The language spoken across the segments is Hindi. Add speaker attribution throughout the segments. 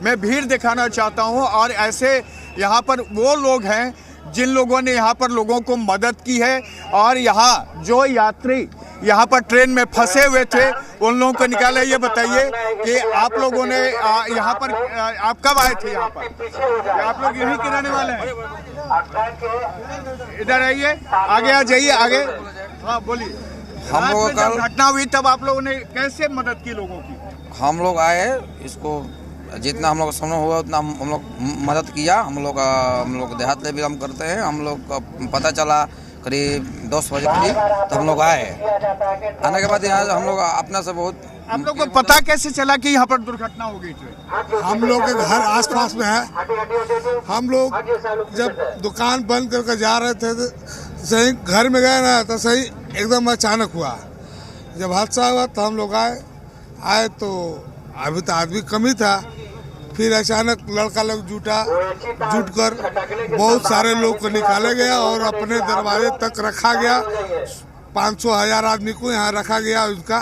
Speaker 1: मैं भीड़ दिखाना चाहता हूँ। और ऐसे यहाँ पर वो लोग हैं जिन लोगों ने यहाँ पर लोगों को मदद की है, और यहाँ जो यात्री यहाँ पर ट्रेन में फंसे हुए थे उन लोगों को निकाला। ये बताइए कि आप लोगों ने यहाँ पर आप कब आए थे यहाँ पर? आप लोग यहीं के रहने वाले हैं? इधर आइए, आगे आ जाइए, आगे। हाँ बोलिए।
Speaker 2: हम लोगों का
Speaker 1: घटना हुई तब आप लोगों ने कैसे मदद की लोगों की?
Speaker 2: हम लोग आए, इसको जितना हम लोग का संभव हुआ उतना हम लोग मदद किया। हम लोग देहात में भी काम करते हैं। हम लोग का पता चला करीब 10 बजे करीब, तो हम लोग आए। आने के बाद यहाँ हम लोग अपना से बहुत।
Speaker 1: आप लोग को पता कैसे चला कि यहाँ पर दुर्घटना हो गई थी?
Speaker 3: हम लोग के घर आसपास में है। हम लोग जब दुकान बंद करके जा रहे थे तो सही घर में गए ना, तो सही एकदम अचानक हुआ। जब हादसा हुआ तो हम लोग आए तो अभी तो आदमी कम ही था। फिर अचानक लड़का लोग जुटकर बहुत सारे लोग को निकाला गया और अपने दरवाजे तक रखा गया। 500-1000 आदमी को यहाँ रखा गया, उसका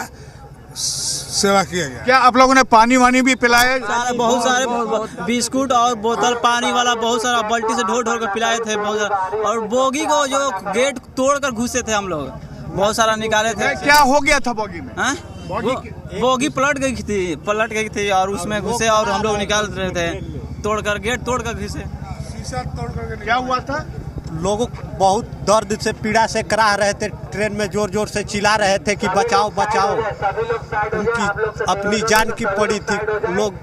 Speaker 3: सेवा किया गया।
Speaker 1: क्या आप लोगों ने पानी वानी भी पिलाए?
Speaker 4: बहुत सारे बिस्कुट और बोतल पानी वाला बहुत सारा बाल्टी से ढोर कर पिलाए थे बहुत सारा। और बोगी को जो गेट तोड़कर घुसे थे हम लोग, बहुत सारा निकाले थे।
Speaker 1: क्या हो गया था बोगी में?
Speaker 4: बोगी पलट गई थी और उसमें घुसे और हम लोग निकाल रहे थे, तोड़कर गेट तोड़कर घुसे।
Speaker 1: शीशा तोड़कर क्या हुआ था?
Speaker 5: लोगों बहुत दर्द से पीड़ा से कराह रहे थे। ट्रेन में जोर जोर से चिल्ला रहे थे कि बचाओ बचाओ। उनकी अपनी जान की पड़ी थी। लोग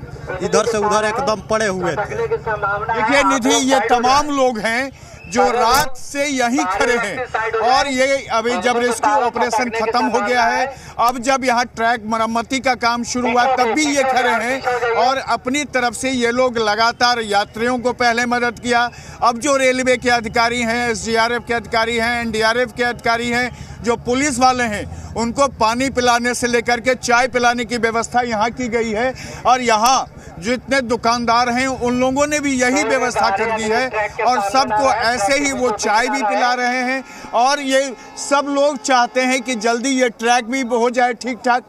Speaker 5: इधर से उधर एकदम पड़े हुए थे।
Speaker 1: देखिए निधि, ये तमाम लोग हैं जो रात से यहीं खड़े हैं। और ये अभी जब रेस्क्यू ऑपरेशन खत्म हो गया है, अब जब यहाँ ट्रैक मरम्मती का काम शुरू हुआ तब भी ये खड़े हैं। और अपनी तरफ से ये लोग लगातार यात्रियों को पहले मदद किया। अब जो रेलवे के अधिकारी हैं, SDRF के अधिकारी हैं, NDRF के अधिकारी हैं, जो पुलिस वाले हैं, उनको पानी पिलाने से लेकर के चाय पिलाने की व्यवस्था यहाँ की गई है। और यहाँ जितने दुकानदार हैं उन लोगों ने भी यही व्यवस्था कर दी है। और सबको ऐसे ही वो चाय भी पिला रहे हैं। और ये सब लोग चाहते हैं कि जल्दी ये ट्रैक भी हो जाए ठीक ठाक।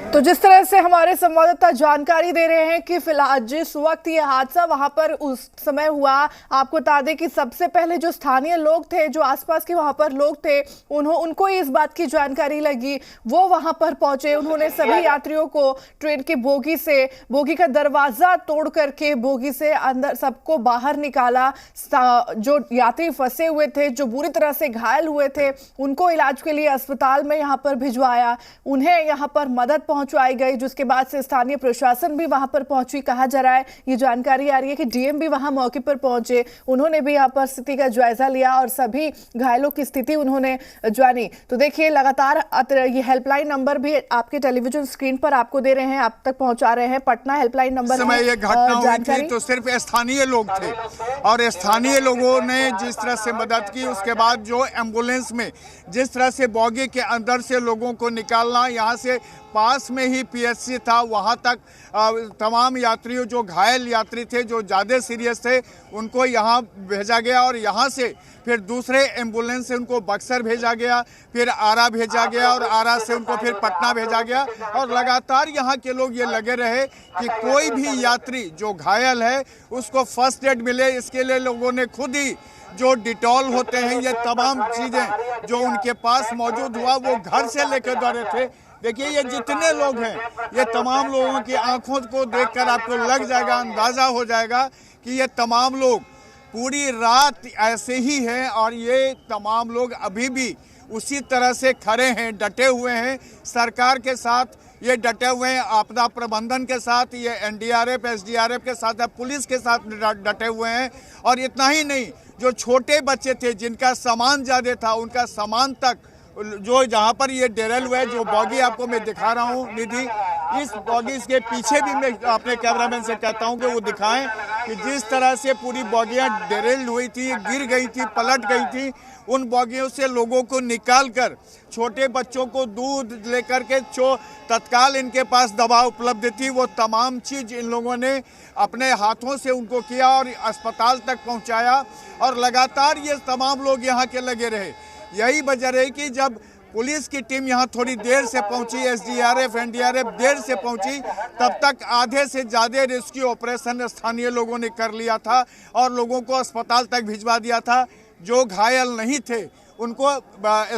Speaker 6: तो जिस तरह से हमारे संवाददाता जानकारी दे रहे हैं कि फिलहाल जिस वक्त ये हादसा वहां पर उस समय हुआ, आपको बता दें कि सबसे पहले जो स्थानीय लोग थे, जो आसपास के वहां पर लोग थे, उनको इस बात की जानकारी लगी, वो वहां पर पहुंचे। उन्होंने सभी यात्रियों को ट्रेन के बोगी का दरवाजा तोड़ करके बोगी से अंदर सबको बाहर निकाला। जो यात्री फंसे हुए थे, जो बुरी तरह से घायल हुए थे, उनको इलाज के लिए अस्पताल में यहाँ पर भिजवाया। उन्हें यहाँ पर मदद पहुंचाई गई, जिसके बाद से स्थानीय प्रशासन भी वहां पर पहुंची। कहा जा रहा है, ये जानकारी आ रही है कि डीएम भी वहां मौके पर पहुंचे। उन्होंने भी यहाँ पर स्थिति का जायजा लिया और सभी घायलों की स्थिति उन्होंने जानी। तो देखिए, लगातार ये हेल्पलाइन नंबर भी आपके टेलीविजन स्क्रीन पर आपको दे रहे हैं, आप तक पहुंचा रहे हैं। पटना हेल्पलाइन नंबर
Speaker 1: समय ये घटना हुई थी तो सिर्फ स्थानीय लोग थे, और स्थानीय लोगों ने जिस तरह से मदद की, उसके बाद जो एम्बुलेंस में जिस तरह से बोगी के अंदर से लोगों को निकालना, यहाँ से पास में ही PHC था, वहाँ तक तमाम यात्रियों, जो घायल यात्री थे, जो ज़्यादा सीरियस थे, उनको यहाँ भेजा गया। और यहाँ से फिर दूसरे एम्बुलेंस से उनको बक्सर भेजा गया, फिर आरा भेजा गया, और आरा से उनको फिर पटना भेजा गया। और लगातार यहाँ के लोग ये लगे रहे कि कोई भी यात्री जो घायल है उसको फर्स्ट एड मिले। इसके लिए लोगों ने खुद ही जो डिटॉल होते हैं, ये तमाम चीज़ें जो उनके पास मौजूद हुआ वो घर से लेकर दौड़े थे। देखिए, ये जितने लोग हैं, ये तमाम लोगों की आंखों को देखकर आपको लग जाएगा, अंदाज़ा हो जाएगा कि ये तमाम लोग पूरी रात ऐसे ही हैं। और ये तमाम लोग अभी भी उसी तरह से खड़े हैं, डटे हुए हैं, सरकार के साथ ये डटे हुए हैं, आपदा प्रबंधन के साथ, ये NDRF SDRF के साथ, पुलिस के साथ डटे हुए हैं। और इतना ही नहीं, जो छोटे बच्चे थे जिनका सामान ज़्यादा था, उनका सामान तक जो जहाँ पर ये डेरल हुआ है, जो बॉगी आपको मैं दिखा रहा हूँ निधि, इस बॉगी के पीछे भी मैं अपने कैमरामैन से कहता हूँ कि वो दिखाएं कि जिस तरह से पूरी बॉगियाँ डेरल हुई थी, गिर गई थी, पलट गई थी, उन बॉगियों से लोगों को निकालकर छोटे बच्चों को दूध लेकर के, जो तत्काल इनके पास दवा उपलब्ध थी, वो तमाम चीज़ इन लोगों ने अपने हाथों से उनको किया और अस्पताल तक पहुँचाया। और लगातार ये तमाम लोग यहाँ के लगे रहे। यही वजह रही कि जब पुलिस की टीम यहाँ थोड़ी देर से पहुंची, एसडीआरएफ एनडीआरएफ देर से पहुंची, तब तक आधे से ज़्यादा रेस्क्यू ऑपरेशन स्थानीय लोगों ने कर लिया था और लोगों को अस्पताल तक भिजवा दिया था। जो घायल नहीं थे उनको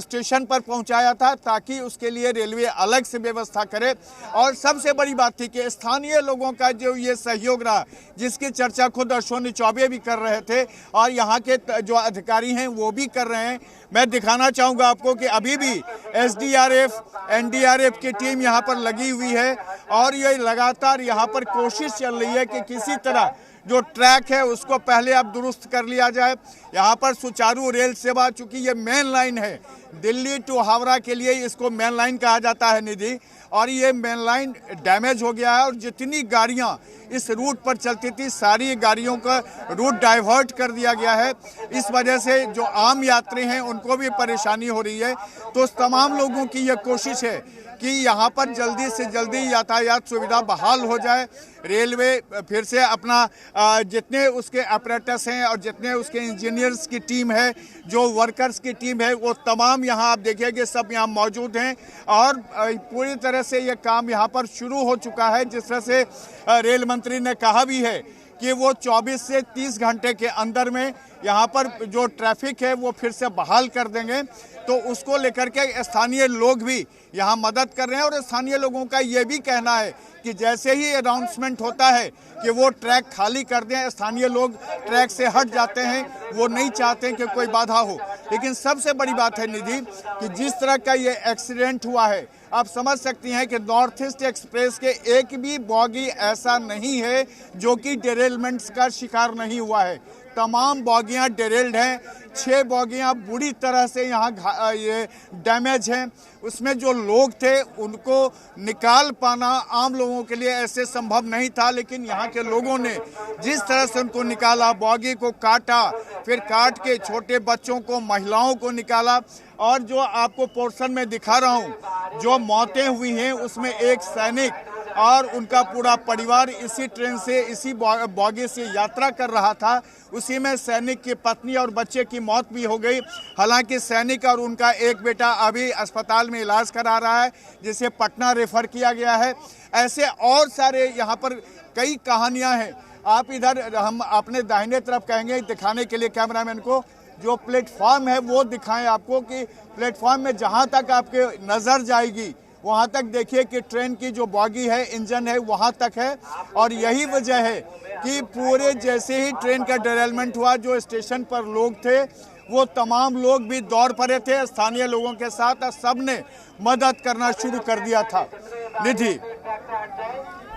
Speaker 1: स्टेशन पर पहुंचाया था ताकि उसके लिए रेलवे अलग से व्यवस्था करे। और सबसे बड़ी बात थी कि स्थानीय लोगों का जो ये सहयोग रहा, जिसकी चर्चा खुद अश्विनी चौबे भी कर रहे थे और यहाँ के जो अधिकारी हैं वो भी कर रहे हैं। मैं दिखाना चाहूँगा आपको कि अभी भी एसडीआरएफ एनडीआरएफ की टीम यहाँ पर लगी हुई है और ये लगातार यहाँ पर कोशिश चल रही है कि किसी तरह जो ट्रैक है उसको पहले अब दुरुस्त कर लिया जाए। यहाँ पर सुचारू रेल सेवा, चूँकि ये मेन लाइन है दिल्ली टू हावड़ा के लिए, इसको मेन लाइन कहा जाता है निधि, और ये मेन लाइन डैमेज हो गया है और जितनी गाड़ियाँ इस रूट पर चलती थी सारी गाड़ियों का रूट डाइवर्ट कर दिया गया है। इस वजह से जो आम यात्री हैं उनको भी परेशानी हो रही है। तो तमाम लोगों की ये कोशिश है कि यहाँ पर जल्दी से जल्दी यातायात सुविधा बहाल हो जाए, रेलवे फिर से अपना जितने उसके ऑपरेटर्स हैं और जितने उसके इंजीनियर्स की टीम है, जो वर्कर्स की टीम है, वो तमाम यहाँ आप देखिए सब यहाँ मौजूद हैं और पूरी तरह से ये काम यहाँ पर शुरू हो चुका है। जिस तरह से रेल मंत्री ने कहा भी है कि वो 24 से 30 घंटे के अंदर में यहाँ पर जो ट्रैफिक है वो फिर से बहाल कर देंगे। तो उसको लेकर के स्थानीय लोग भी यहाँ मदद कर रहे हैं और स्थानीय लोगों का ये भी कहना है कि जैसे ही अनाउंसमेंट होता है कि वो ट्रैक खाली कर दें, स्थानीय लोग ट्रैक से हट जाते हैं, वो नहीं चाहते कि कोई बाधा हो। लेकिन सबसे बड़ी बात है निधि कि जिस तरह का ये एक्सीडेंट हुआ है, आप समझ सकती हैं कि नॉर्थ ईस्ट एक्सप्रेस के एक भी बॉगी ऐसा नहीं है जो कि डेरेलमेंट्स का शिकार नहीं हुआ है। तमाम बॉगियां डेरेल्ड हैं, 6 बॉगियां बुरी तरह से यहाँ ये डैमेज हैं। उसमें जो लोग थे उनको निकाल पाना आम लोगों के लिए ऐसे संभव नहीं था, लेकिन यहाँ के लोगों ने जिस तरह से उनको निकाला, बॉगी को काटा, फिर काट के छोटे बच्चों को, महिलाओं को निकाला। और जो आपको पोर्शन में दिखा रहा हूँ, जो मौतें हुई हैं उसमें एक सैनिक और उनका पूरा परिवार इसी ट्रेन से, इसी बॉगी से यात्रा कर रहा था। उसी में सैनिक की पत्नी और बच्चे की मौत भी हो गई। हालांकि सैनिक और उनका एक बेटा अभी अस्पताल में इलाज करा रहा है, जिसे पटना रेफर किया गया है। ऐसे और सारे यहाँ पर कई कहानियाँ हैं। आप इधर हम अपने दाहिने तरफ कहेंगे दिखाने के लिए कैमरामैन को, जो प्लेटफॉर्म है वो दिखाएं आपको कि प्लेटफॉर्म में जहाँ तक आपके नज़र जाएगी वहाँ तक देखिए कि ट्रेन की जो बॉगी है, इंजन है, वहाँ तक है। और यही वजह है कि पूरे जैसे ही ट्रेन का डेरेलमेंट हुआ, जो स्टेशन पर लोग थे वो तमाम लोग भी दौड़ पड़े थे स्थानीय लोगों के साथ और सब ने मदद करना शुरू कर दिया था। निधि।